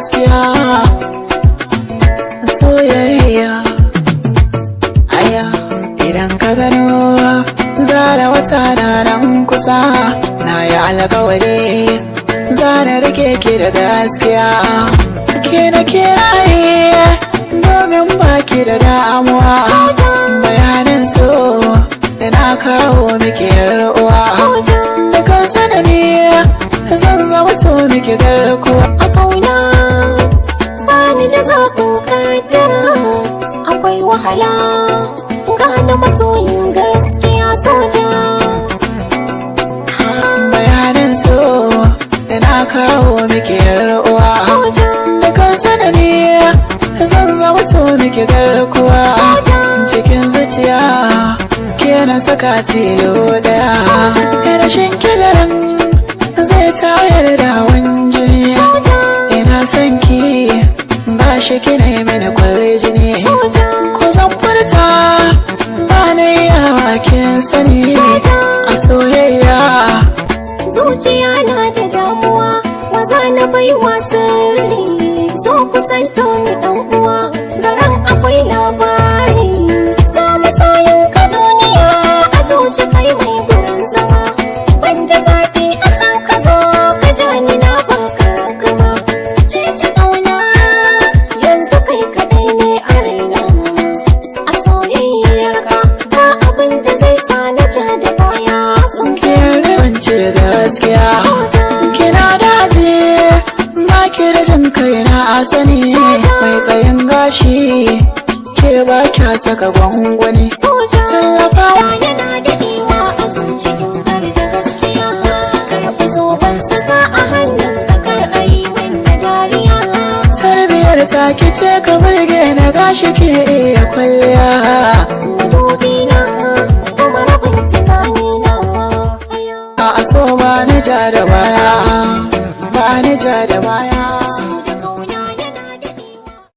gaskiya soyayya aya idan ka gano zara wata na nan kusa na yi alkawari zara rike ki da gaskiya ke na kiraye domin baki da damuwa bayanin so da na kawo miki uwa da kan sanani zan zama so miki garkuwa a kauna bani da zafin kaddara akwai wahala gane masoyin gaskiya soja bayanin so da na kawo miki uwa da kan sanani zan zama so miki garkuwa cikin zuciya ke na saka tilo daya rashin kilaran zai tayar da hawan jini ina son ki ba shi kina yi mini kwarai jini ko zan furta ba na yi yawa kin sani a soyayya zuciya na da damuwa maza na baiwa sirri so kusanto ni dan uwa garan akwai labari so masoyin ka duniya a zuci kai mai gurin zama banda zafi a san ka zo ka ja ni na baka ragama ce kauna yanzu kai kadai ne a raina a soyayyar ka ba abin da zai sa na ja da baya sun ke rance gaskiya kina daji baki da jin kai na asani mai tsayin gashi ke ba kya saka gwangwani tallafawa yana daɗewa a zuciyin har da gaskiya karɓi zoben sa a hannun kakar ayi wanda dariya tarbiyar ta kice ka burge na gashi ke iya kwalliya madubi na kuma rabin tunani na a so ba ni ja da baya